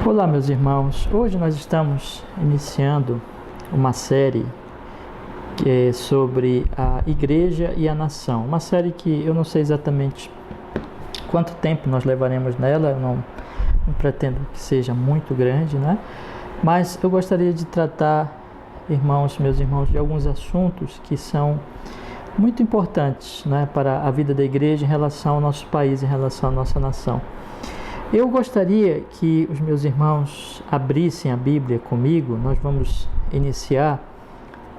Olá, meus irmãos. Hoje nós estamos iniciando uma série que é sobre a igreja e a nação. Uma série que eu não sei exatamente quanto tempo nós levaremos nela, eu não pretendo que seja muito grande, né? Mas eu gostaria de tratar, meus irmãos, de alguns assuntos que são muito importantes, né, para a vida da igreja em relação ao nosso país, em relação à nossa nação. Eu gostaria que os meus irmãos abrissem a Bíblia comigo. Nós vamos iniciar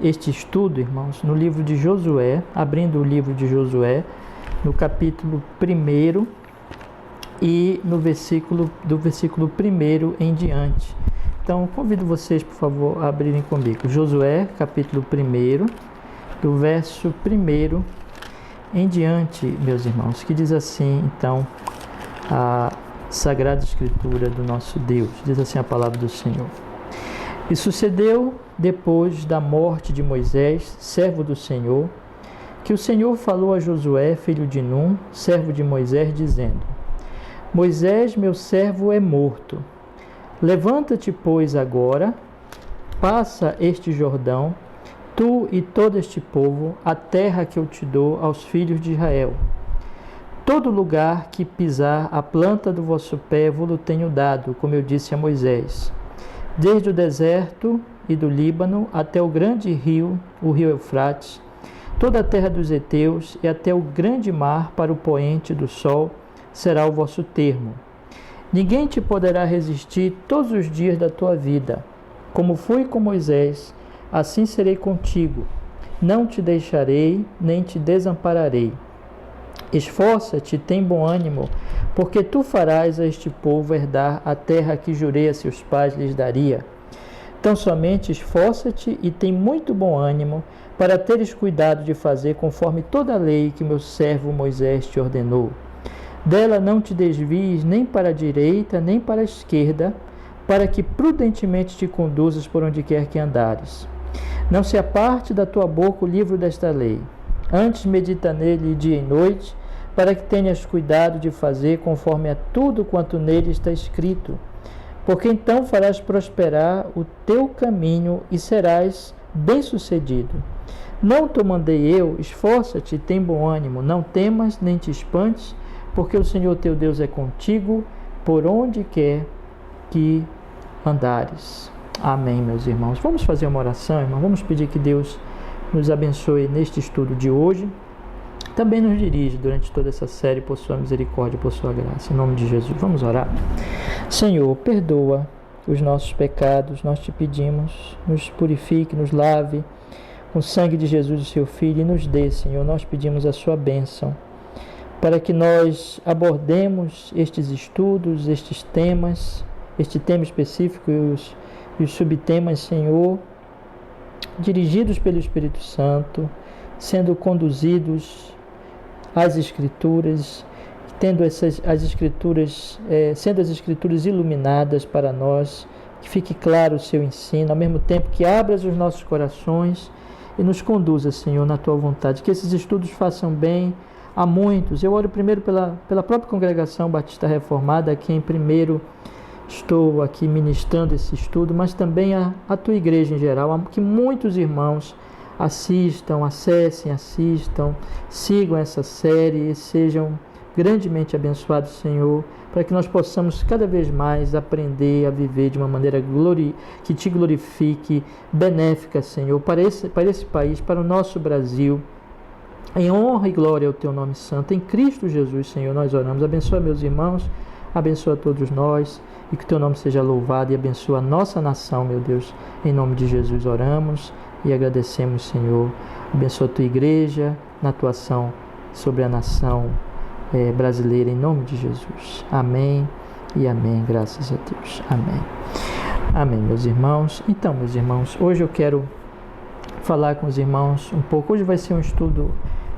este estudo, irmãos, no livro de Josué, abrindo o livro de Josué, no capítulo 1 e no versículo 1 em diante. Então, convido vocês, por favor, a abrirem comigo. Josué, capítulo 1, do verso 1 em diante, meus irmãos, que diz assim, então, a Sagrada Escritura do nosso Deus. Diz assim a palavra do Senhor. E sucedeu, depois da morte de Moisés, servo do Senhor, que o Senhor falou a Josué, filho de Num, servo de Moisés, dizendo: Moisés, meu servo, é morto. Levanta-te, pois, agora, passa este Jordão, tu e todo este povo, a terra que eu te dou aos filhos de Israel. Todo lugar que pisar a planta do vosso pé vos tenho dado, como eu disse a Moisés, desde o deserto e do Líbano até o grande rio, o rio Eufrates, toda a terra dos heteus e até o grande mar para o poente do sol será o vosso termo. Ninguém te poderá resistir todos os dias da tua vida. Como fui com Moisés, assim serei contigo. Não te deixarei, nem te desampararei. Esforça-te, tem bom ânimo, porque tu farás a este povo herdar a terra que jurei a seus pais lhes daria. Então somente esforça-te e tem muito bom ânimo, para teres cuidado de fazer conforme toda a lei que meu servo Moisés te ordenou. Dela não te desvies nem para a direita, nem para a esquerda, para que prudentemente te conduzas por onde quer que andares. Não se aparte da tua boca o livro desta lei. Antes medita nele dia e noite, para que tenhas cuidado de fazer conforme a tudo quanto nele está escrito. Porque então farás prosperar o teu caminho e serás bem-sucedido. Não te mandei eu, esforça-te e tem bom ânimo, não temas nem te espantes, porque o Senhor teu Deus é contigo, por onde quer que andares. Amém, meus irmãos. Vamos fazer uma oração, irmão. Vamos pedir que Deus nos abençoe neste estudo de hoje. Também nos dirige durante toda essa série por sua misericórdia, por sua graça. Em nome de Jesus, vamos orar. Senhor, perdoa os nossos pecados, nós te pedimos, nos purifique, nos lave com o sangue de Jesus, o seu Filho, e nos dê, Senhor, nós pedimos a sua bênção, para que nós abordemos estes estudos, estes temas, este tema específico e os subtemas, Senhor, dirigidos pelo Espírito Santo, sendo conduzidos às Escrituras, sendo as Escrituras iluminadas para nós, que fique claro o seu ensino, ao mesmo tempo que abras os nossos corações e nos conduza, Senhor, na tua vontade, que esses estudos façam bem a muitos. Eu oro primeiro pela própria Congregação Batista Reformada, a quem primeiro estou aqui ministrando esse estudo, mas também a tua igreja em geral, que muitos irmãos assistam, acessem, sigam essa série e sejam grandemente abençoados, Senhor, para que nós possamos cada vez mais aprender a viver de uma maneira que te glorifique, benéfica, Senhor, para esse país, para o nosso Brasil, em honra e glória ao teu nome santo, em Cristo Jesus, Senhor, nós oramos. Abençoa meus irmãos, abençoa todos nós, e que o teu nome seja louvado, e abençoa a nossa nação, meu Deus. Em nome de Jesus oramos e agradecemos, Senhor. Abençoa a tua igreja na tua ação sobre a nação brasileira, em nome de Jesus. Amém e amém, graças a Deus. Amém. Amém, meus irmãos. Então, meus irmãos, hoje eu quero falar com os irmãos um pouco. Hoje vai ser um estudo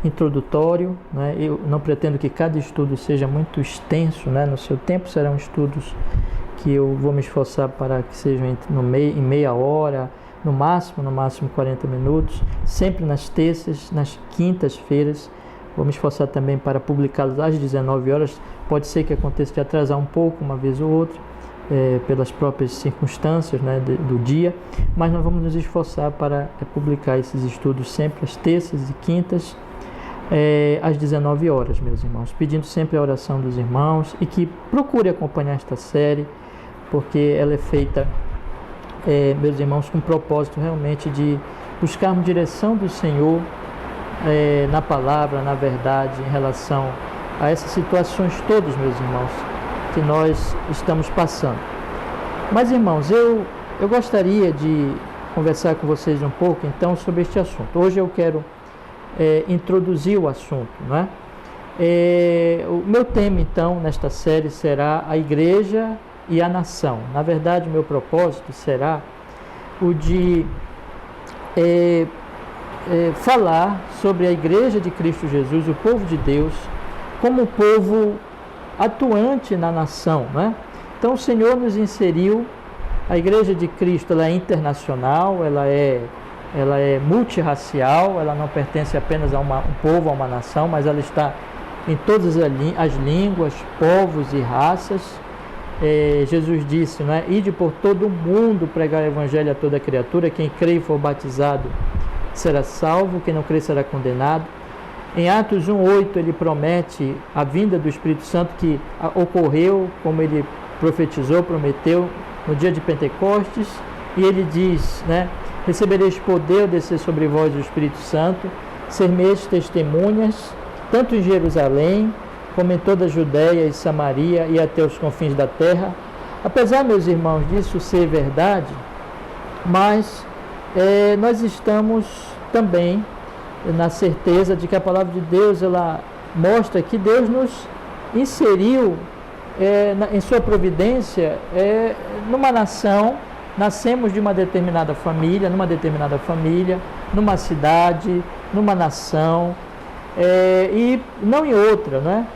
introdutório, né? Eu não pretendo que cada estudo seja muito extenso, né? No seu tempo serão estudos que eu vou me esforçar para que sejam em meia hora, no máximo 40 minutos, sempre nas terças, nas quintas-feiras. Vou me esforçar também para publicá-los às 19 horas. Pode ser que aconteça de atrasar um pouco, uma vez ou outra, pelas próprias circunstâncias, né, do dia, mas nós vamos nos esforçar para publicar esses estudos sempre às terças e quintas, às 19 horas, meus irmãos, pedindo sempre a oração dos irmãos e que procure acompanhar esta série, porque ela é feita, meus irmãos, com o propósito realmente de buscarmos direção do Senhor na palavra, na verdade, em relação a essas situações todas, meus irmãos, que nós estamos passando. Mas, irmãos, eu gostaria de conversar com vocês um pouco, então, sobre este assunto. Hoje eu quero introduzir o assunto, não é? O meu tema, então, nesta série será a Igreja e a Nação. Na verdade, o meu propósito será o de falar sobre a Igreja de Cristo Jesus, o povo de Deus, como um povo atuante na nação, né? Então o Senhor nos inseriu, a Igreja de Cristo, ela é internacional, ela é multirracial, ela não pertence apenas a um povo, a uma nação, mas ela está em todas as línguas, povos e raças. Jesus disse, né? Ide por todo o mundo pregar o Evangelho a toda criatura, quem crê e for batizado será salvo, quem não crê será condenado. Em Atos 1:8 ele promete a vinda do Espírito Santo, que ocorreu, como ele profetizou, prometeu, no dia de Pentecostes, e ele diz, né, recebereis poder ao descer sobre vós o Espírito Santo, ser-me-eis testemunhas, tanto em Jerusalém, como em toda a Judéia e Samaria e até os confins da terra. Apesar, meus irmãos, disso ser verdade, mas nós estamos também na certeza de que a palavra de Deus, ela mostra que Deus nos inseriu em sua providência numa nação. Nascemos de uma determinada família, numa cidade, numa nação, e não em outra, né?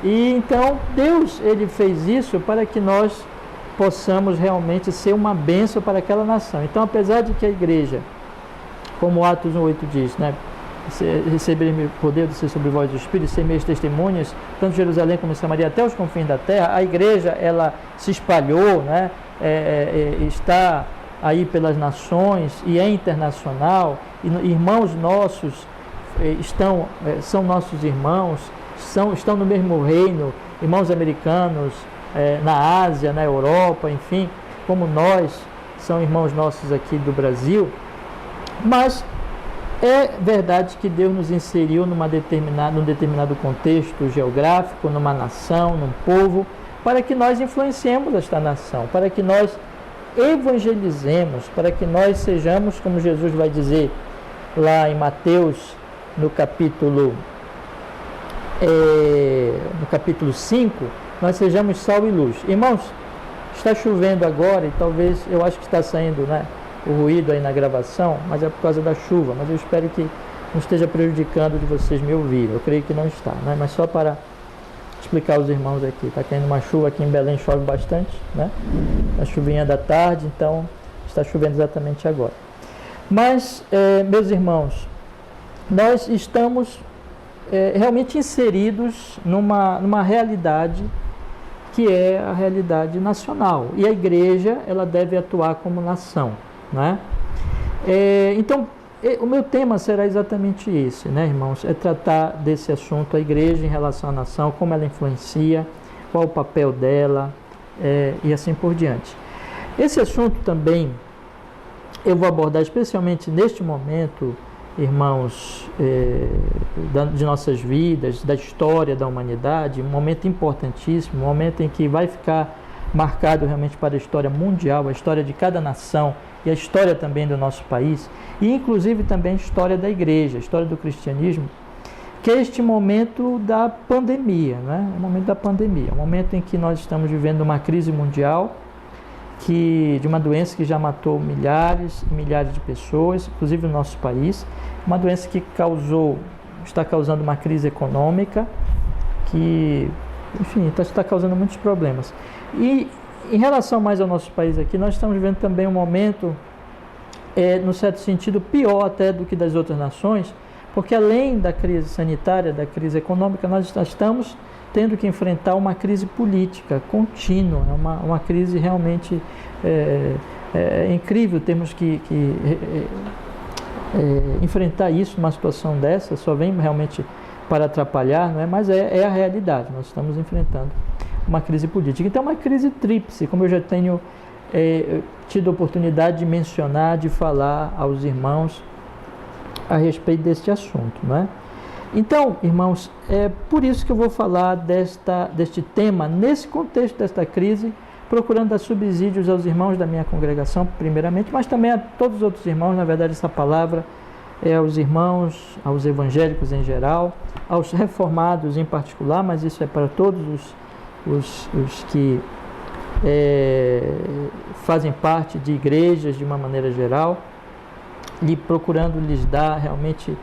E então Deus, ele fez isso para que nós possamos realmente ser uma bênção para aquela nação. Então, apesar de que a igreja, como Atos 1:8 diz, né, receberem poder de ser sobre vós o Espírito, ser meus testemunhas, tanto em Jerusalém como em Samaria até os confins da terra, a igreja, ela se espalhou, né, está aí pelas nações e é internacional, e irmãos nossos são nossos irmãos, estão no mesmo reino, irmãos americanos, na Ásia, na Europa, enfim, como nós, são irmãos nossos aqui do Brasil. Mas é verdade que Deus nos inseriu num determinado contexto geográfico, numa nação, num povo, para que nós influenciemos esta nação, para que nós evangelizemos, para que nós sejamos, como Jesus vai dizer lá em Mateus, no capítulo 5, nós sejamos sal e luz. Irmãos, está chovendo agora e talvez, eu acho que está saindo, né, o ruído aí na gravação, mas é por causa da chuva, mas eu espero que não esteja prejudicando de vocês me ouvirem. Eu creio que não está, né? Mas só para explicar aos irmãos aqui, está caindo uma chuva aqui em Belém, chove bastante, né? A chuvinha da tarde, então está chovendo exatamente agora. Mas, meus irmãos, nós estamos realmente inseridos numa realidade que é a realidade nacional, e a igreja, ela deve atuar como nação, né? Então, o meu tema será exatamente esse, né, irmãos? É tratar desse assunto, a igreja em relação à nação, como ela influencia, qual o papel dela, e assim por diante. Esse assunto também eu vou abordar especialmente neste momento, irmãos, de nossas vidas, da história da humanidade, um momento importantíssimo, um momento em que vai ficar marcado realmente para a história mundial, a história de cada nação e a história também do nosso país, e inclusive também a história da igreja, a história do cristianismo, que é este momento da pandemia, né? O momento da pandemia, o momento em que nós estamos vivendo uma crise mundial, de uma doença que já matou milhares e milhares de pessoas, inclusive no nosso país, uma doença que está causando uma crise econômica, que, enfim, está causando muitos problemas. E em relação mais ao nosso país aqui, nós estamos vivendo também um momento, no certo sentido, pior até do que das outras nações, porque além da crise sanitária, da crise econômica, nós estamos tendo que enfrentar uma crise política contínua, é uma crise realmente incrível. Temos que enfrentar isso numa situação dessa, só vem realmente para atrapalhar, não é? Mas é a realidade, nós estamos enfrentando uma crise política. Então, uma crise tríplice, como eu já tenho tido a oportunidade de mencionar, de falar aos irmãos a respeito deste assunto, não é? Então, irmãos, é por isso que eu vou falar deste tema, nesse contexto desta crise, procurando dar subsídios aos irmãos da minha congregação, primeiramente, mas também a todos os outros irmãos. Na verdade, essa palavra é aos irmãos, aos evangélicos em geral, aos reformados em particular, mas isso é para todos os que fazem parte de igrejas de uma maneira geral, e procurando lhes dar realmente,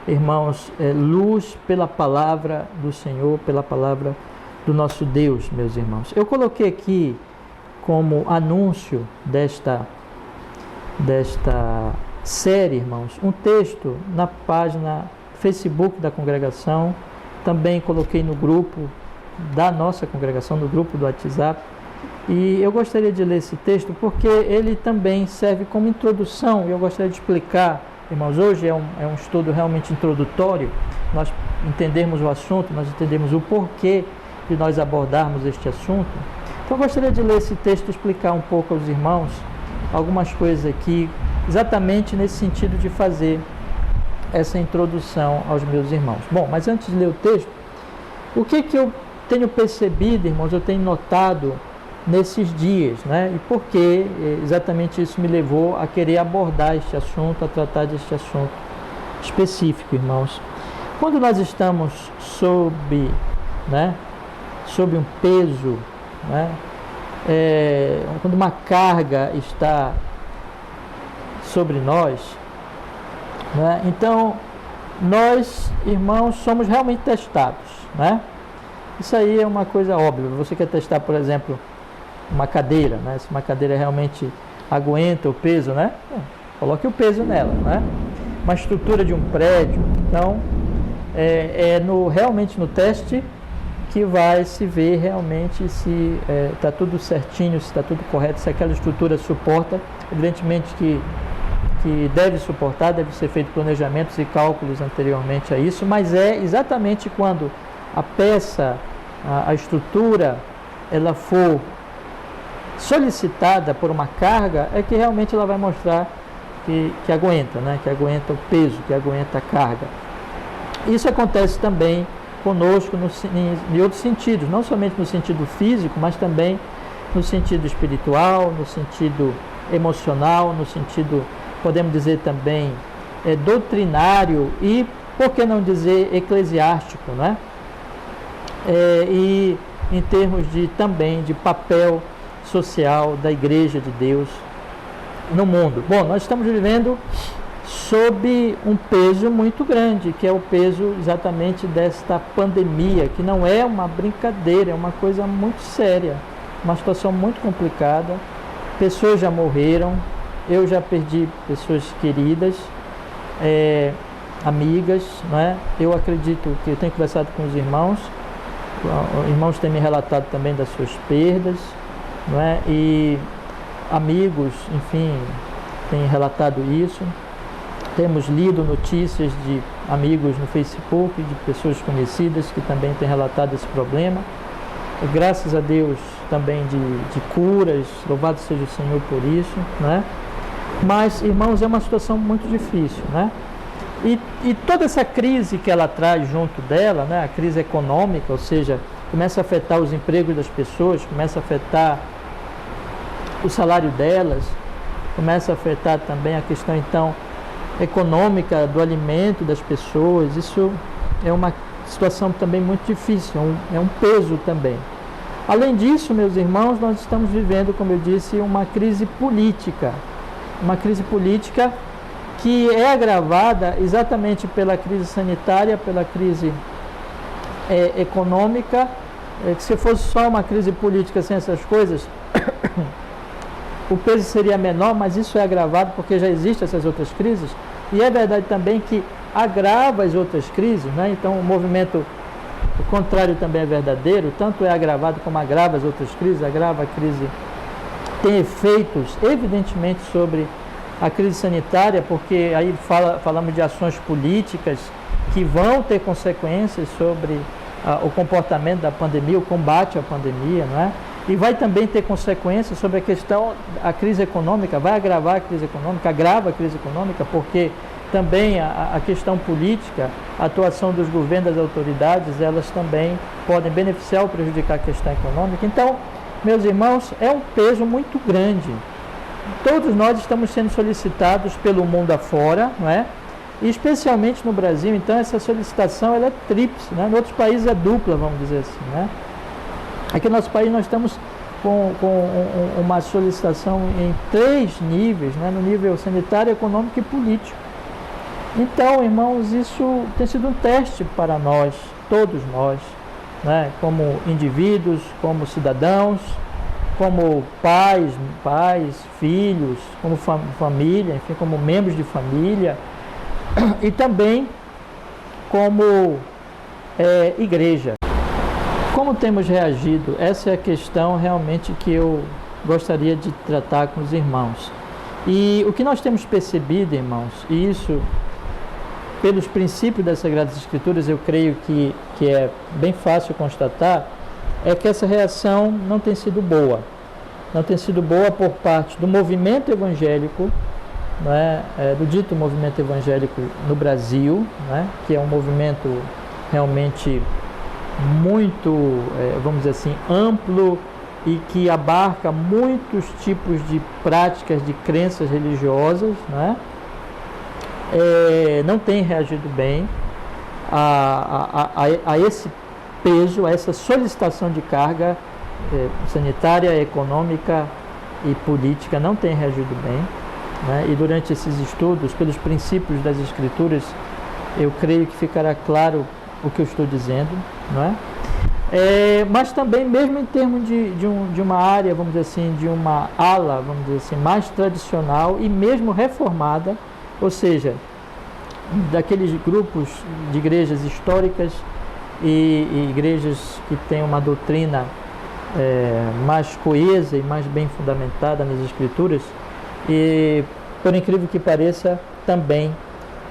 irmãos, luz pela palavra do Senhor, pela palavra do nosso Deus, meus irmãos. Eu coloquei aqui como anúncio desta série, irmãos, um texto na página Facebook da congregação, também coloquei no grupo da nossa congregação, no grupo do WhatsApp, e eu gostaria de ler esse texto porque ele também serve como introdução, e eu gostaria de explicar, irmãos. Hoje é um estudo realmente introdutório, nós entendermos o assunto, nós entendemos o porquê de nós abordarmos este assunto. Então eu gostaria de ler esse texto e explicar um pouco aos irmãos algumas coisas aqui, exatamente nesse sentido de fazer essa introdução aos meus irmãos. Bom, mas antes de ler o texto, o que eu tenho percebido, irmãos, eu tenho notado nesses dias, né? E por que exatamente isso me levou a querer abordar este assunto, a tratar deste assunto específico, irmãos. Quando nós estamos sob um peso, né? Quando uma carga está sobre nós, né? Então nós, irmãos, somos realmente testados, né? Isso aí é uma coisa óbvia. Você quer testar, por exemplo, uma cadeira, né? Se uma cadeira realmente aguenta o peso, né? Coloque o peso nela, né? Uma estrutura de um prédio. Então, realmente no teste que vai se ver realmente se está tudo certinho, se está tudo correto, se aquela estrutura suporta. Evidentemente que deve suportar, deve ser feito planejamentos e cálculos anteriormente a isso, mas é exatamente quando a peça, a estrutura, ela for solicitada por uma carga, é que realmente ela vai mostrar que aguenta, né? Que aguenta o peso, que aguenta a carga. Isso acontece também conosco em outros sentidos, não somente no sentido físico, mas também no sentido espiritual, no sentido emocional, no sentido, podemos dizer também, doutrinário e, por que não dizer, eclesiástico, né? E em termos também de papel social da Igreja de Deus no mundo. Bom, nós estamos vivendo sob um peso muito grande, que é o peso exatamente desta pandemia, que não é uma brincadeira, é uma coisa muito séria, uma situação muito complicada. Pessoas já morreram, eu já perdi pessoas queridas, amigas, não é? Eu acredito que eu tenho conversado com os irmãos têm me relatado também das suas perdas, não é? E amigos, enfim, têm relatado isso. Temos lido notícias de amigos no Facebook, de pessoas conhecidas que também têm relatado esse problema. E, graças a Deus também de curas, louvado seja o Senhor por isso, né? Mas, irmãos, é uma situação muito difícil, né? E toda essa crise que ela traz junto dela, né? A crise econômica, ou seja, começa a afetar os empregos das pessoas, começa a afetar o salário delas, começa a afetar também a questão, então, econômica do alimento das pessoas. Isso é uma situação também muito difícil, é um peso também. Além disso, meus irmãos, nós estamos vivendo, como eu disse, uma crise política que é agravada exatamente pela crise sanitária, pela crise econômica. Que se fosse só uma crise política sem essas coisas, o peso seria menor, mas isso é agravado porque já existem essas outras crises. E é verdade também que agrava as outras crises, né? Então o movimento o contrário também é verdadeiro, tanto é agravado como agrava as outras crises, agrava a crise, tem efeitos evidentemente sobre a crise sanitária, porque aí falamos de ações políticas que vão ter consequências sobre o comportamento da pandemia, o combate à pandemia, não é? E vai também ter consequências sobre a questão, a crise econômica, vai agravar a crise econômica, agrava a crise econômica, porque também a questão política, a atuação dos governos, das autoridades, elas também podem beneficiar ou prejudicar a questão econômica. Então, meus irmãos, é um peso muito grande. Todos nós estamos sendo solicitados pelo mundo afora, não é? E especialmente no Brasil, então essa solicitação ela é tríplice, né? Em outros países é dupla, vamos dizer assim, né? Aqui no nosso país nós estamos com uma solicitação em 3 níveis, né? No nível sanitário, econômico e político. Então, irmãos, isso tem sido um teste para nós, todos nós, né? Como indivíduos, como cidadãos, como pais, filhos, como família, enfim, como membros de família, e também como igreja. Como temos reagido? Essa é a questão realmente que eu gostaria de tratar com os irmãos. E o que nós temos percebido, irmãos, e isso pelos princípios das Sagradas Escrituras, eu creio que é bem fácil constatar, é que essa reação não tem sido boa. Não tem sido boa por parte do movimento evangélico, né, do dito movimento evangélico no Brasil, né, que é um movimento realmente muito, vamos dizer assim, amplo e que abarca muitos tipos de práticas, de crenças religiosas, né, não tem reagido bem a esse peso, a essa solicitação de carga sanitária, econômica e política, não tem reagido bem, né? E durante esses estudos, pelos princípios das Escrituras, eu creio que ficará claro o que eu estou dizendo, não é? Mas também, mesmo em termos de uma área, vamos dizer assim, de uma ala, vamos dizer assim, mais tradicional e mesmo reformada, ou seja, daqueles grupos de igrejas históricas e igrejas que têm uma doutrina mais coesa e mais bem fundamentada nas Escrituras, e por incrível que pareça, também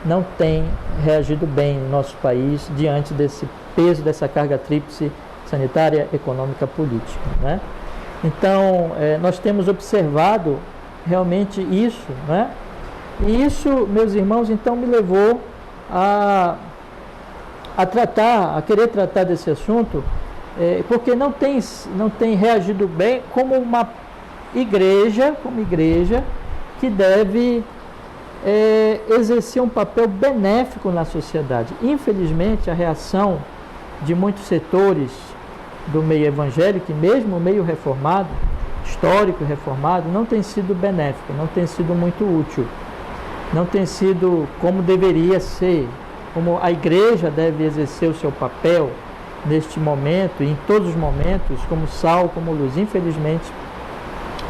não tem reagido bem no nosso país diante desse peso, dessa carga tríplice sanitária, econômica, política, né? Então, nós temos observado realmente isso, né? E isso, meus irmãos, então me levou a querer tratar desse assunto, porque não tem reagido bem como uma igreja, que deve exercer um papel benéfico na sociedade. Infelizmente, a reação de muitos setores do meio evangélico, e mesmo o meio reformado, histórico reformado, não tem sido benéfico, não tem sido muito útil, não tem sido como deveria ser, como a igreja deve exercer o seu papel neste momento, e em todos os momentos, como sal, como luz. Infelizmente,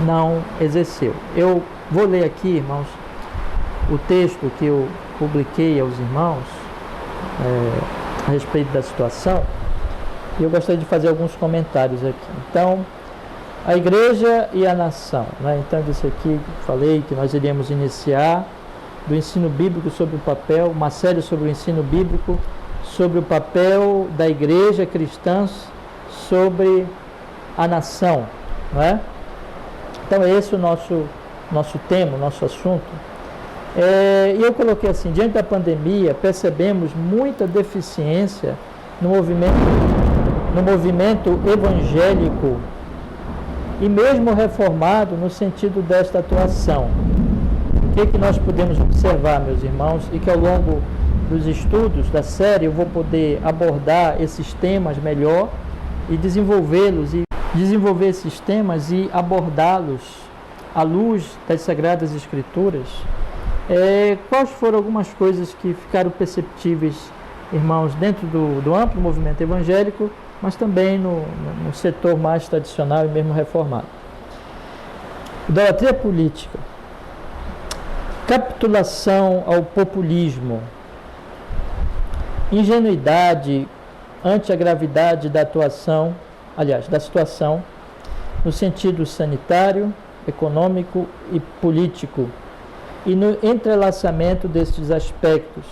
não exerceu. Eu vou ler aqui, irmãos, o texto que eu publiquei aos irmãos a respeito da situação, e eu gostaria de fazer alguns comentários aqui. Então, a igreja e a nação, né? Então, disse aqui, falei que nós iríamos iniciar do ensino bíblico sobre o papel, uma série sobre o ensino bíblico, sobre o papel da igreja cristã sobre a nação, não é? Então, esse é o nosso tema, o nosso assunto. E eu coloquei assim: diante da pandemia, percebemos muita deficiência no movimento evangélico e mesmo reformado no sentido desta atuação. O que nós podemos observar, meus irmãos, e que ao longo dos estudos da série eu vou poder abordar esses temas melhor e desenvolver esses temas e abordá-los à luz das Sagradas Escrituras. Quais foram algumas coisas que ficaram perceptíveis, irmãos, dentro do amplo movimento evangélico, mas também no setor mais tradicional e mesmo reformado? Idolatria política, capitulação ao populismo, ingenuidade ante a gravidade da atuação, aliás, da situação, no sentido sanitário, econômico e político, e no entrelaçamento destes aspectos.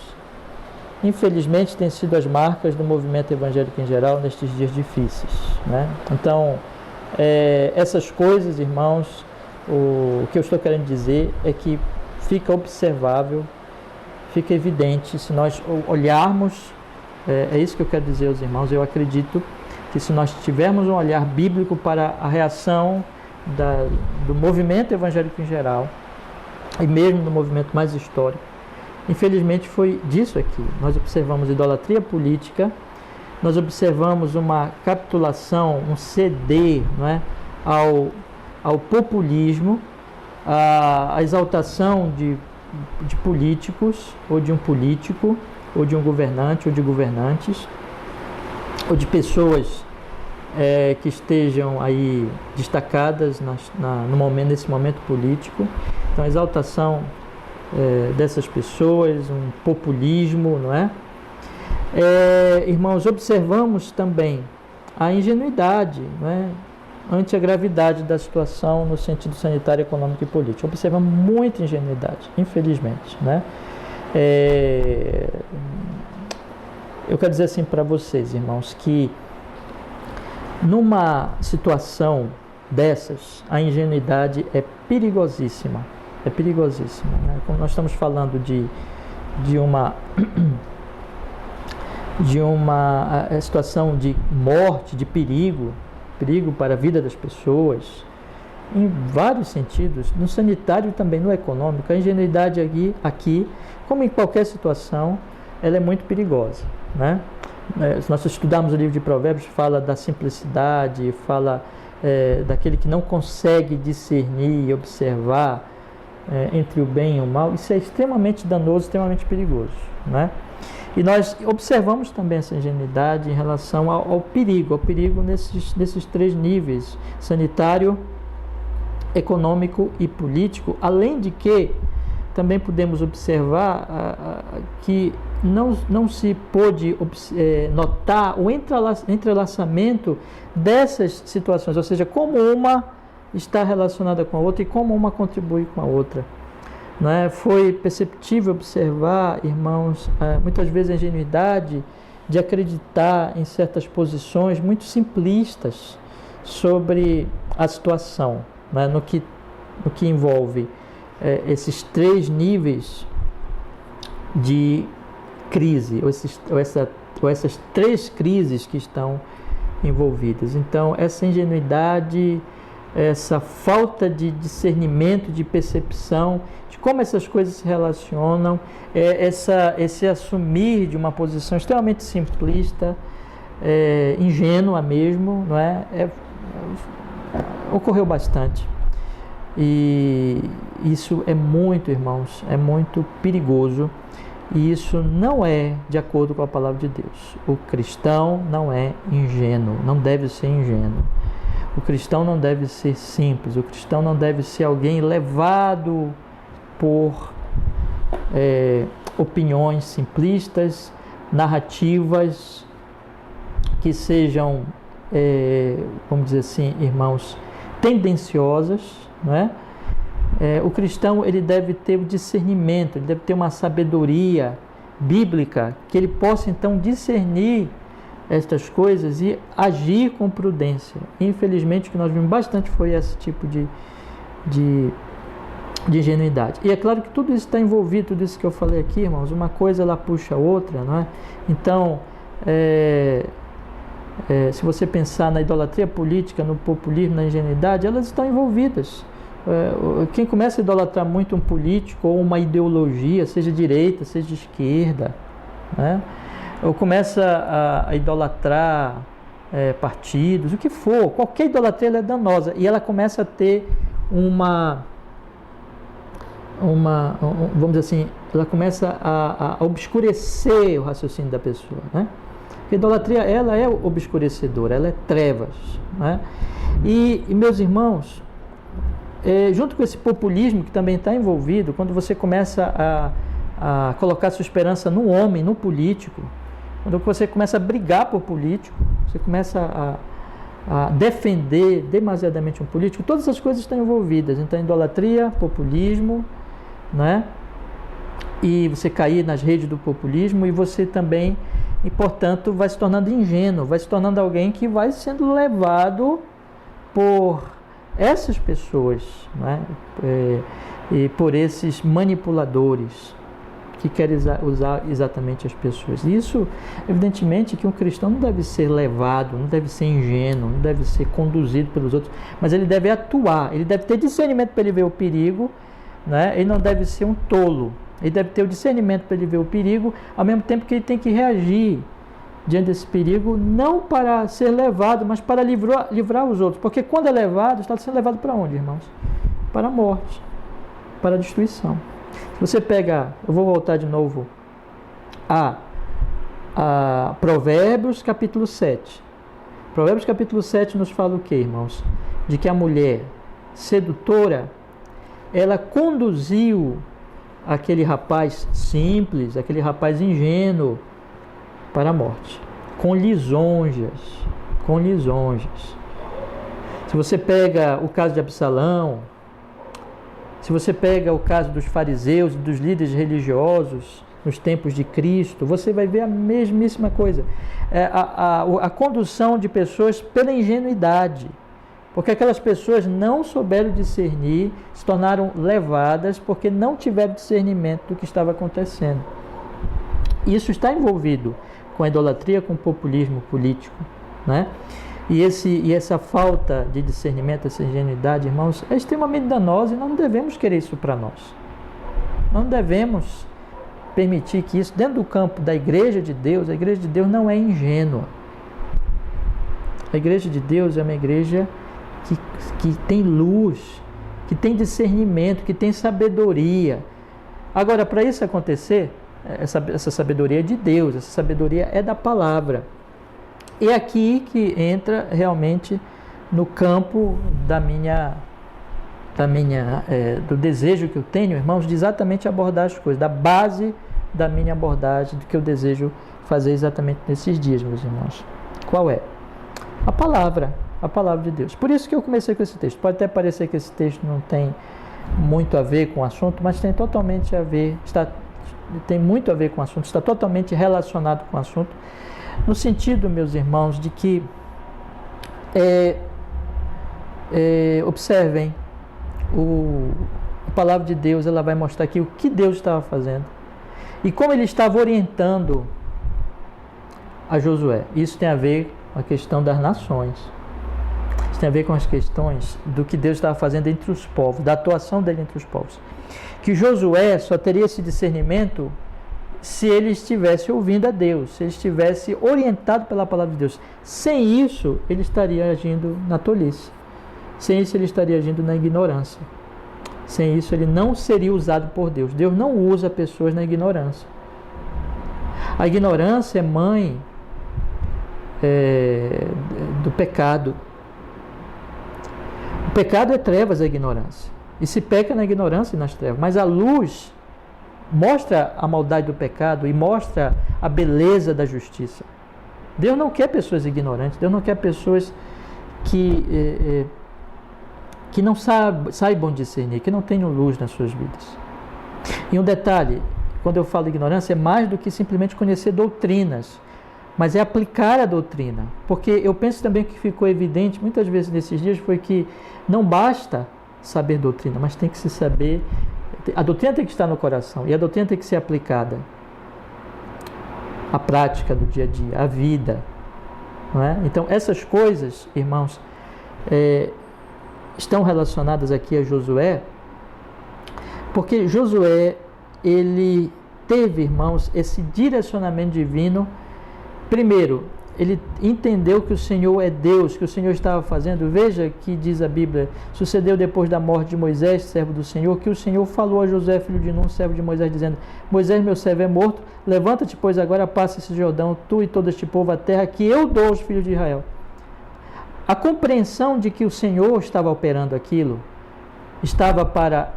Infelizmente, têm sido as marcas do movimento evangélico em geral nestes dias difíceis, né? Então, essas coisas, irmãos, o que eu estou querendo dizer é que fica observável, fica evidente, se nós olharmos, é isso que eu quero dizer aos irmãos, eu acredito que se nós tivermos um olhar bíblico para a reação do movimento evangélico em geral, e mesmo do movimento mais histórico, infelizmente foi disso aqui. Nós observamos idolatria política, nós observamos uma capitulação, um ceder, não é, ao populismo, a exaltação de políticos, ou de um político, ou de um governante, ou de governantes, ou de pessoas que estejam aí destacadas nesse momento político. Então, a exaltação dessas pessoas, um populismo, não é? Irmãos, observamos também a ingenuidade, não é? Ante a gravidade da situação no sentido sanitário, econômico e político. Observamos muita ingenuidade, infelizmente, né? Eu quero dizer assim para vocês, irmãos, que numa situação dessas, a ingenuidade é perigosíssima. É perigosíssima, né? Como nós estamos falando de uma situação de morte, de perigo para a vida das pessoas, em vários sentidos, no sanitário e também no econômico. A ingenuidade aqui, como em qualquer situação, ela é muito perigosa, né? Se nós estudarmos o livro de Provérbios, fala da simplicidade, fala daquele que não consegue discernir e observar entre o bem e o mal. Isso é extremamente danoso, extremamente perigoso, né? E nós observamos também essa ingenuidade em relação ao perigo nesses três níveis: sanitário, econômico e político. Além de que também podemos observar que não se pôde notar o entrelaçamento dessas situações, ou seja, como uma está relacionada com a outra e como uma contribui com a outra. Não é? Foi perceptível observar, irmãos, muitas vezes a ingenuidade de acreditar em certas posições muito simplistas sobre a situação, não é? no que envolve esses três níveis de crise, ou essas três crises que estão envolvidas. Então, essa ingenuidade, essa falta de discernimento, de percepção de como essas coisas se relacionam, esse assumir de uma posição extremamente simplista, ingênua mesmo, não é? Ocorreu bastante. E isso é muito, irmãos, é muito perigoso, e isso não é de acordo com a palavra de Deus. O cristão não é ingênuo, não deve ser ingênuo. O cristão não deve ser simples, o cristão não deve ser alguém levado por opiniões simplistas, narrativas que sejam, vamos dizer assim, irmãos, tendenciosas, não é? O cristão, ele deve ter o discernimento, ele deve ter uma sabedoria bíblica, que ele possa então discernir estas coisas e agir com prudência. Infelizmente, o que nós vimos bastante foi esse tipo de ingenuidade. E é claro que tudo isso está envolvido, tudo isso que eu falei aqui, irmãos, uma coisa ela puxa a outra, não é? Então, se você pensar na idolatria política, no populismo, na ingenuidade, elas estão envolvidas. Quem começa a idolatrar muito um político ou uma ideologia, seja direita, seja esquerda, né? Ou começa a idolatrar partidos, o que for, qualquer idolatria ela é danosa, e ela começa a ter vamos dizer assim, ela começa a obscurecer o raciocínio da pessoa, né? A idolatria, ela é obscurecedora, ela é trevas, né? E meus irmãos, junto com esse populismo que também está envolvido, quando você começa a colocar sua esperança no homem, no político, quando você começa a brigar por político, você começa a defender demasiadamente um político, todas essas coisas estão envolvidas. Então, idolatria, populismo, né? E você cair nas redes do populismo, e você também, e portanto, vai se tornando ingênuo, vai se tornando alguém que vai sendo levado por essas pessoas, né? E por esses manipuladores que querem usar exatamente as pessoas. Isso, evidentemente, que um cristão não deve ser levado, não deve ser ingênuo, não deve ser conduzido pelos outros, mas ele deve atuar, ele deve ter discernimento para ele ver o perigo, né? Ele não deve ser um tolo, ele deve ter o discernimento para ele ver o perigo, ao mesmo tempo que ele tem que reagir diante desse perigo, não para ser levado, mas para livrar os outros, porque quando é levado, está sendo levado para onde, irmãos? Para a morte, para a destruição. Se você pega, eu vou voltar de novo a Provérbios capítulo 7. Provérbios capítulo 7 nos fala o que, irmãos? De que a mulher sedutora, ela conduziu aquele rapaz simples, aquele rapaz ingênuo, para a morte, com lisonjas, com lisonjas. Se você pega o caso de Absalão, se você pega o caso dos fariseus e dos líderes religiosos nos tempos de Cristo, você vai ver a mesmíssima coisa. A condução de pessoas pela ingenuidade, porque aquelas pessoas não souberam discernir, se tornaram levadas porque não tiveram discernimento do que estava acontecendo. Isso está envolvido com a idolatria, com o populismo político, né? E essa falta de discernimento, essa ingenuidade, irmãos, é extremamente danosa, e nós não devemos querer isso para nós. Nós não devemos permitir que isso, dentro do campo da igreja de Deus, a igreja de Deus não é ingênua. A igreja de Deus é uma igreja que tem luz, que tem discernimento, que tem sabedoria. Agora, para isso acontecer, essa sabedoria é de Deus, essa sabedoria é da palavra. É aqui que entra realmente no campo do desejo que eu tenho, irmãos, de exatamente abordar as coisas, da base da minha abordagem, do que eu desejo fazer exatamente nesses dias, meus irmãos. Qual é? A palavra de Deus. Por isso que eu comecei com esse texto. Pode até parecer que esse texto não tem muito a ver com o assunto, mas tem totalmente a ver, tem muito a ver com o assunto, está totalmente relacionado com o assunto, no sentido, meus irmãos, de que observem, a palavra de Deus, ela vai mostrar aqui o que Deus estava fazendo e como ele estava orientando a Josué. Isso tem a ver com a questão das nações, isso tem a ver com as questões do que Deus estava fazendo entre os povos, da atuação dele entre os povos, que Josué só teria esse discernimento se ele estivesse ouvindo a Deus, se ele estivesse orientado pela palavra de Deus. Sem isso, ele estaria agindo na tolice. Sem isso, ele estaria agindo na ignorância. Sem isso, ele não seria usado por Deus. Deus não usa pessoas na ignorância. A ignorância é mãe do pecado. O pecado é trevas, a ignorância. E se peca na ignorância e nas trevas. Mas a luz mostra a maldade do pecado e mostra a beleza da justiça. Deus não quer pessoas ignorantes, Deus não quer pessoas que não saibam discernir, que não tenham luz nas suas vidas. E um detalhe, quando eu falo ignorância, é mais do que simplesmente conhecer doutrinas, mas é aplicar a doutrina. Porque eu penso também que ficou evidente, muitas vezes nesses dias, foi que não basta saber doutrina, mas tem que se saber. A doutrina tem que estar no coração e a doutrina tem que ser aplicada à prática do dia a dia, à vida, não é? Então, essas coisas, irmãos, estão relacionadas aqui a Josué, porque Josué, ele teve, irmãos, esse direcionamento divino. Primeiro, ele entendeu que o Senhor é Deus, que o Senhor estava fazendo. Veja que diz a Bíblia, sucedeu depois da morte de Moisés, servo do Senhor, que o Senhor falou a Josué, filho de Nun, servo de Moisés, dizendo: Moisés, meu servo, é morto, levanta-te, pois agora passa esse Jordão, tu e todo este povo, a terra que eu dou aos filhos de Israel. A compreensão de que o Senhor estava operando aquilo, estava para,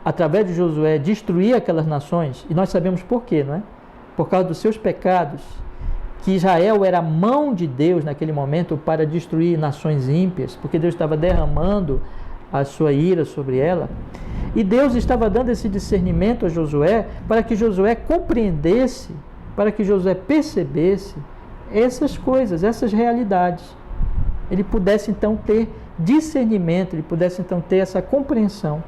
através de Josué, destruir aquelas nações, e nós sabemos por quê, não é? Por causa dos seus pecados, que Israel era a mão de Deus naquele momento para destruir nações ímpias, porque Deus estava derramando a sua ira sobre ela. E Deus estava dando esse discernimento a Josué para que Josué compreendesse, para que Josué percebesse essas coisas, essas realidades. Ele pudesse então ter discernimento, ele pudesse então ter essa compreensão,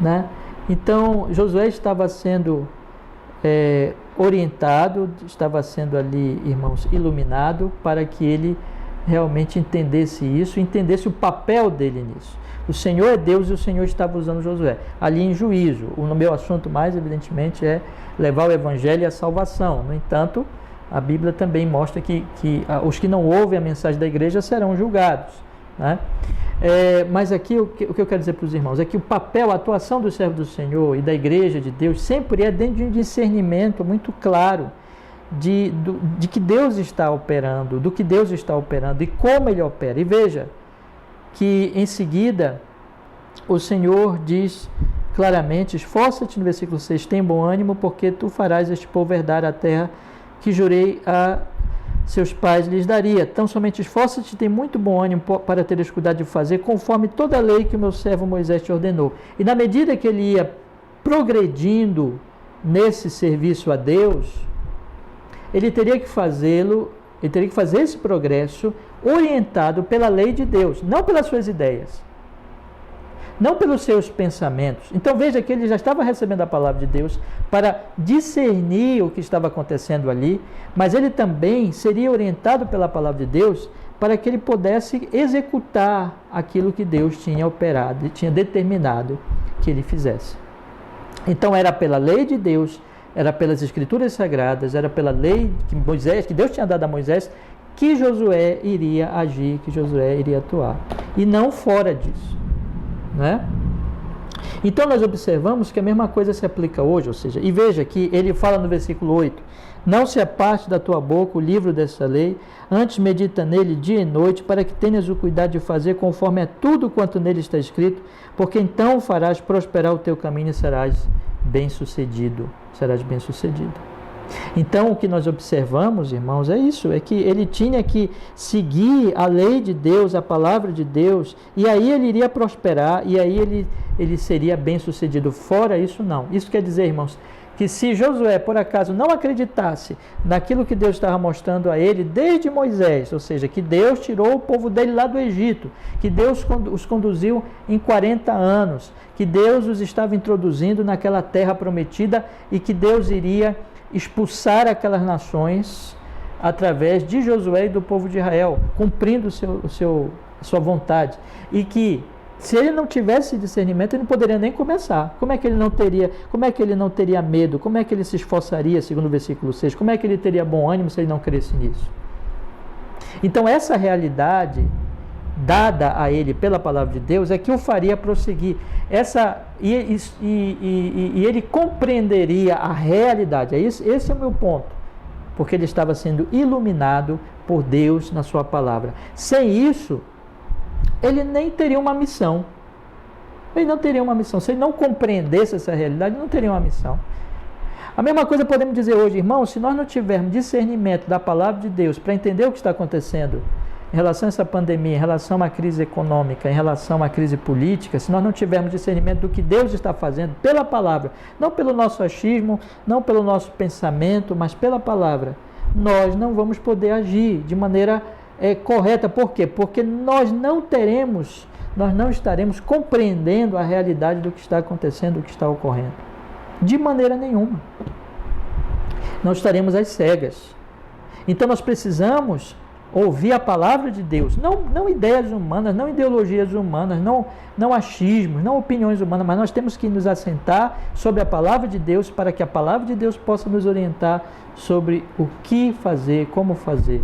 né? Então Josué estava sendo orientado, estava sendo ali, irmãos, iluminado para que ele realmente entendesse isso, entendesse o papel dele nisso. O Senhor é Deus e o Senhor estava usando Josué ali em juízo. O meu assunto mais evidentemente é levar o evangelho e a salvação. No entanto, a Bíblia também mostra que os que não ouvem a mensagem da igreja serão julgados, né? Mas aqui o que eu quero dizer para os irmãos é que o papel, a atuação do servo do Senhor e da igreja de Deus sempre é dentro de um discernimento muito claro de que Deus está operando, do que Deus está operando e como Ele opera. E veja que em seguida o Senhor diz claramente: esforça-te, no versículo 6, tem bom ânimo, porque tu farás este povo herdar a terra que jurei a seus pais lhes daria. Então somente esforça-te, tem muito bom ânimo para teres cuidado de fazer conforme toda a lei que o meu servo Moisés te ordenou. E na medida que ele ia progredindo nesse serviço a Deus, ele teria que fazê-lo, ele teria que fazer esse progresso orientado pela lei de Deus, não pelas suas ideias, não pelos seus pensamentos. Então veja que ele já estava recebendo a palavra de Deus para discernir o que estava acontecendo ali, mas ele também seria orientado pela palavra de Deus para que ele pudesse executar aquilo que Deus tinha operado e tinha determinado que ele fizesse. Então era pela lei de Deus, era pelas escrituras sagradas, era pela lei que Deus tinha dado a Moisés, que Josué iria agir, que Josué iria atuar, e não fora disso, né? Então nós observamos que a mesma coisa se aplica hoje, ou seja, e veja que ele fala no versículo 8: não se aparte da tua boca o livro dessa lei, antes medita nele dia e noite, para que tenhas o cuidado de fazer conforme é tudo quanto nele está escrito, porque então farás prosperar o teu caminho e serás bem-sucedido. Serás bem-sucedido. Então o que nós observamos, irmãos, é isso, é que ele tinha que seguir a lei de Deus, a palavra de Deus, e aí ele iria prosperar, e aí ele seria bem-sucedido. Fora isso, não. Isso quer dizer, irmãos, que se Josué, por acaso, não acreditasse naquilo que Deus estava mostrando a ele desde Moisés, ou seja, que Deus tirou o povo dele lá do Egito, que Deus os conduziu em 40 anos, que Deus os estava introduzindo naquela terra prometida e que Deus iria expulsar aquelas nações através de Josué e do povo de Israel, cumprindo a sua vontade, e que se ele não tivesse discernimento, ele não poderia nem começar. Como é que ele não teria medo? Como é que ele se esforçaria, segundo o versículo 6? Como é que ele teria bom ânimo se ele não cresce nisso? Então essa realidade dada a ele pela palavra de Deus é que o faria prosseguir. E ele compreenderia a realidade. Esse é o meu ponto. Porque ele estava sendo iluminado por Deus na sua palavra. Sem isso, ele nem teria uma missão. Ele não teria uma missão. Se ele não compreendesse essa realidade, ele não teria uma missão. A mesma coisa podemos dizer hoje, irmãos, se nós não tivermos discernimento da palavra de Deus para entender o que está acontecendo em relação a essa pandemia, em relação à crise econômica, em relação à crise política, se nós não tivermos discernimento do que Deus está fazendo pela palavra, não pelo nosso achismo, não pelo nosso pensamento, mas pela palavra, nós não vamos poder agir de maneira correta. Por quê? Porque nós não estaremos compreendendo a realidade do que está acontecendo, do que está ocorrendo. De maneira nenhuma. Nós estaremos às cegas. Então nós precisamos ouvir a palavra de Deus, não ideias humanas, não ideologias humanas, não achismos, não opiniões humanas, mas nós temos que nos assentar sobre a palavra de Deus para que a palavra de Deus possa nos orientar sobre o que fazer, como fazer.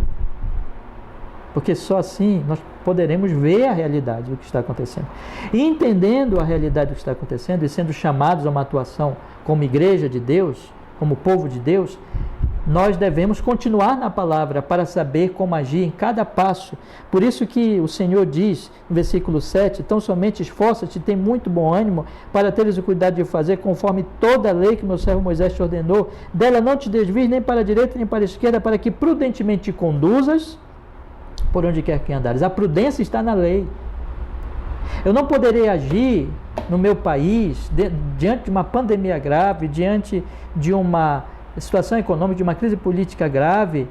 Porque só assim nós poderemos ver a realidade do que está acontecendo. E entendendo a realidade do que está acontecendo e sendo chamados a uma atuação como igreja de Deus, como povo de Deus, nós devemos continuar na palavra para saber como agir em cada passo. Por isso que o Senhor diz, no versículo 7, tão somente esforça-te, tem muito bom ânimo, para teres o cuidado de fazer conforme toda a lei que meu servo Moisés te ordenou. Dela não te desvies nem para a direita nem para a esquerda, para que prudentemente te conduzas por onde quer que andares. A prudência está na lei. Eu não poderei agir no meu país, diante de uma pandemia grave, diante de uma situação econômica, de uma crise política grave,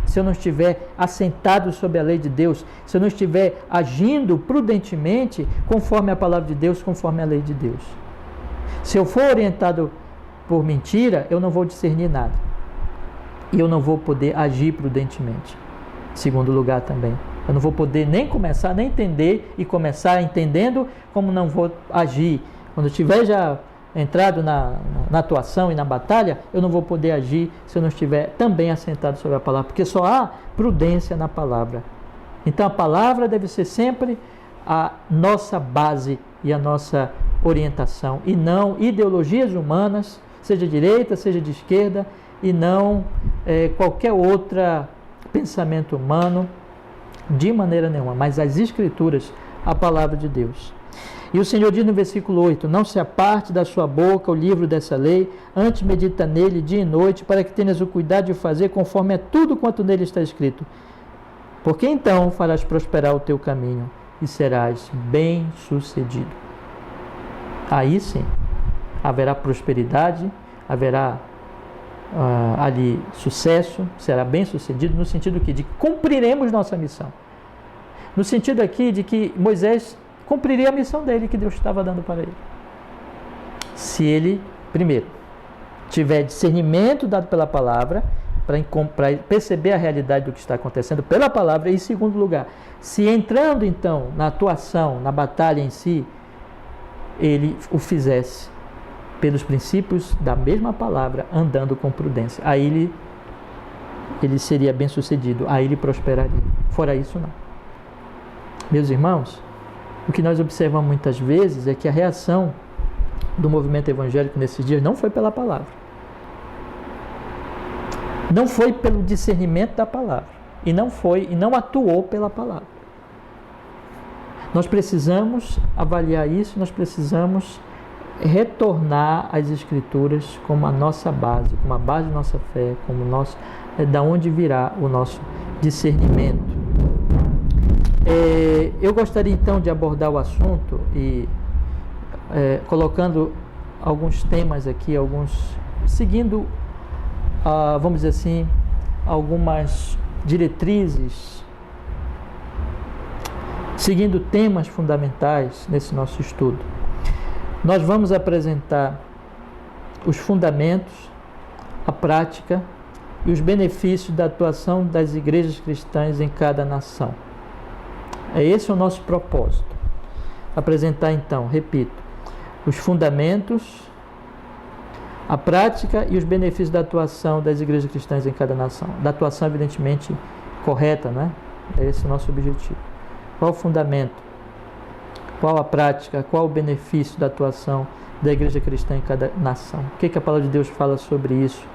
se eu não estiver assentado sob a lei de Deus, se eu não estiver agindo prudentemente conforme a palavra de Deus, conforme a lei de Deus. Se eu for orientado por mentira, eu não vou discernir nada. E eu não vou poder agir prudentemente. Segundo lugar também, eu não vou poder nem começar, nem entender e começar entendendo, como não vou agir. Quando eu estiver já entrado na atuação e na batalha, eu não vou poder agir se eu não estiver também assentado sobre a palavra, porque só há prudência na palavra. Então a palavra deve ser sempre a nossa base e a nossa orientação, e não ideologias humanas, seja de direita, seja de esquerda, e não qualquer outro pensamento humano, de maneira nenhuma, mas as Escrituras, a palavra de Deus. E o Senhor diz no versículo 8, não se aparte da sua boca o livro dessa lei, antes medita nele dia e noite, para que tenhas o cuidado de fazer conforme a tudo quanto nele está escrito. Porque então farás prosperar o teu caminho e serás bem-sucedido. Aí sim, haverá prosperidade, haverá ali sucesso, será bem-sucedido, no sentido de que cumpriremos nossa missão. No sentido aqui de que Moisés cumpriria a missão dele, que Deus estava dando para ele. Se ele, primeiro, tiver discernimento dado pela palavra, para perceber a realidade do que está acontecendo pela palavra, e em segundo lugar, se entrando então na atuação, na batalha em si, ele o fizesse pelos princípios da mesma palavra, andando com prudência. Aí ele seria bem sucedido, aí ele prosperaria. Fora isso, não. Meus irmãos, o que nós observamos muitas vezes é que a reação do movimento evangélico nesses dias não foi pela palavra. Não foi pelo discernimento da palavra. E não atuou pela palavra. Nós precisamos avaliar isso, nós precisamos retornar às Escrituras como a nossa base, como a base da nossa fé, como da onde virá o nosso discernimento. Eu gostaria então de abordar o assunto e colocando alguns temas aqui, seguindo, vamos dizer assim, algumas diretrizes, seguindo temas fundamentais nesse nosso estudo. Nós vamos apresentar os fundamentos, a prática e os benefícios da atuação das igrejas cristãs em cada nação. Esse é o nosso propósito. Apresentar então, repito, os fundamentos, a prática e os benefícios da atuação das igrejas cristãs em cada nação. Da atuação, evidentemente, correta, né? Esse é o nosso objetivo. Qual o fundamento? Qual a prática? Qual o benefício da atuação da igreja cristã em cada nação? O que a palavra de Deus fala sobre isso,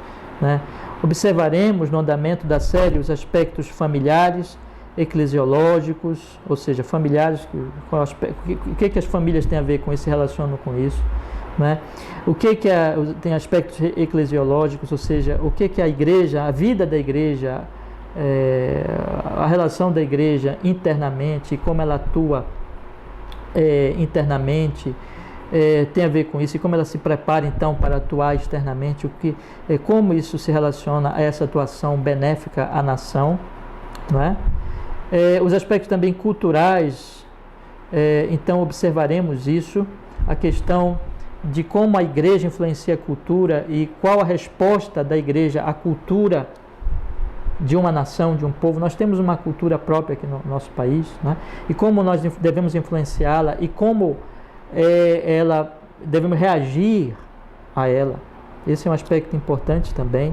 né? Observaremos no andamento da série os aspectos familiares, eclesiológicos, ou seja, familiares, o que as famílias têm a ver com isso, se relacionam com isso, né? O que tem aspectos eclesiológicos, ou seja, o que a igreja, a vida da igreja, a relação da igreja internamente, como ela atua internamente, tem a ver com isso, e como ela se prepara então para atuar externamente, como isso se relaciona a essa atuação benéfica à nação, não é? Os aspectos também culturais, então observaremos isso, a questão de como a igreja influencia a cultura e qual a resposta da igreja à cultura de uma nação, de um povo. Nós temos uma cultura própria aqui no nosso país, né? E como nós devemos influenciá-la e como devemos reagir a ela. Esse é um aspecto importante também,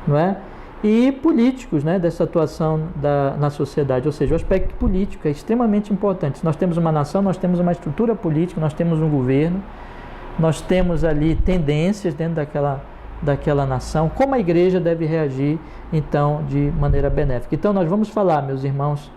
não é? E políticos, né, dessa atuação na sociedade, ou seja, o aspecto político é extremamente importante. Se nós temos uma nação, nós temos uma estrutura política, nós temos um governo, nós temos ali tendências dentro daquela nação, como a igreja deve reagir, então, de maneira benéfica. Então, nós vamos falar, meus irmãos,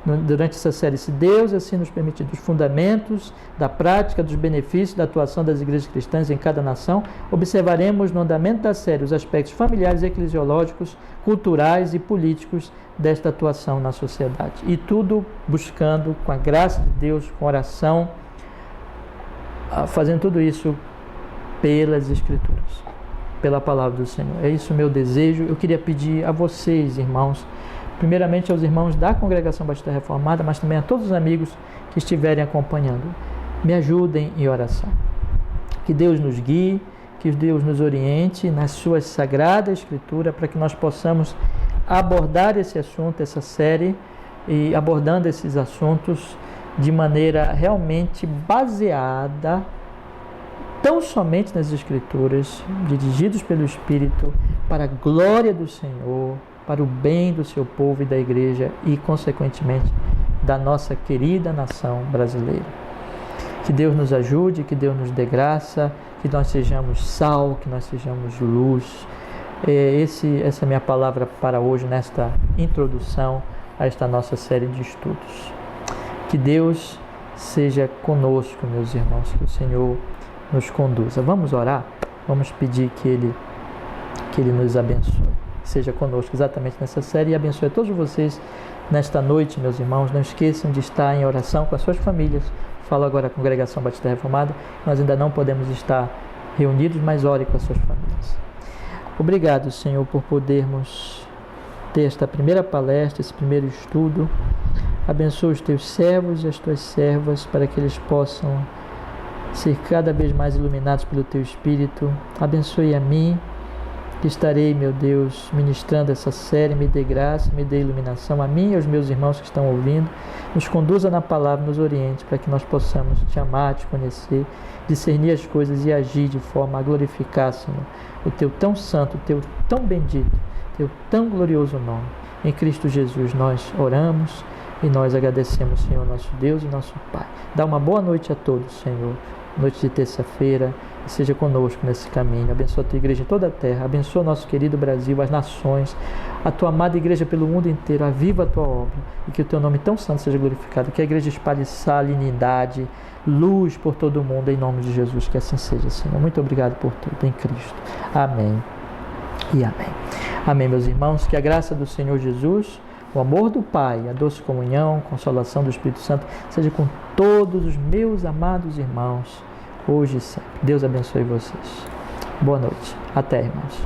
durante essa série, se Deus assim nos permitir, dos fundamentos, da prática, dos benefícios da atuação das igrejas cristãs em cada nação, observaremos no andamento da série os aspectos familiares, eclesiológicos, culturais e políticos desta atuação na sociedade. E tudo buscando, com a graça de Deus, com oração, fazendo tudo isso pelas Escrituras, pela palavra do Senhor. É isso o meu desejo. Eu queria pedir a vocês, irmãos, primeiramente aos irmãos da Congregação Batista Reformada, mas também a todos os amigos que estiverem acompanhando, me ajudem em oração. Que Deus nos guie, que Deus nos oriente nas suas sagradas escrituras, para que nós possamos abordar esse assunto, essa série, e abordando esses assuntos de maneira realmente baseada tão somente nas Escrituras, dirigidos pelo Espírito, para a glória do Senhor, para o bem do seu povo e da igreja e, consequentemente, da nossa querida nação brasileira. Que Deus nos ajude, que Deus nos dê graça, que nós sejamos sal, que nós sejamos luz. Essa é a minha palavra para hoje, nesta introdução a esta nossa série de estudos. Que Deus seja conosco, meus irmãos, que o Senhor nos conduza. Vamos orar? Vamos pedir que Ele nos abençoe. Seja conosco exatamente nessa série e abençoe a todos vocês nesta noite, meus irmãos. Não esqueçam de estar em oração com as suas famílias. Falo agora com a Congregação Batista Reformada. Nós ainda não podemos estar reunidos, mas ore com as suas famílias. Obrigado, Senhor, por podermos ter esta primeira palestra, esse primeiro estudo. Abençoa os teus servos e as tuas servas para que eles possam ser cada vez mais iluminados pelo teu Espírito. Abençoe a mim, que estarei, meu Deus, ministrando essa série. Me dê graça, me dê iluminação a mim e aos meus irmãos que estão ouvindo. Nos conduza na palavra, nos oriente, para que nós possamos te amar, te conhecer, discernir as coisas e agir de forma a glorificar, Senhor, o teu tão santo, o teu tão bendito, o teu tão glorioso nome. Em Cristo Jesus nós oramos e nós agradecemos, Senhor, nosso Deus e nosso Pai. Dá uma boa noite a todos, Senhor, noite de terça-feira, e seja conosco nesse caminho. Abençoa a tua igreja em toda a terra, abençoa o nosso querido Brasil, as nações, a tua amada igreja pelo mundo inteiro. Aviva a tua obra e que o teu nome tão santo seja glorificado, que a igreja espalhe salinidade, luz por todo o mundo, em nome de Jesus, que assim seja, Senhor. Muito obrigado por tudo, em Cristo. Amém e amém. Amém, meus irmãos, que a graça do Senhor Jesus, o amor do Pai, a doce comunhão, a consolação do Espírito Santo seja com todos os meus amados irmãos, hoje e sempre. Deus abençoe vocês. Boa noite. Até, irmãos.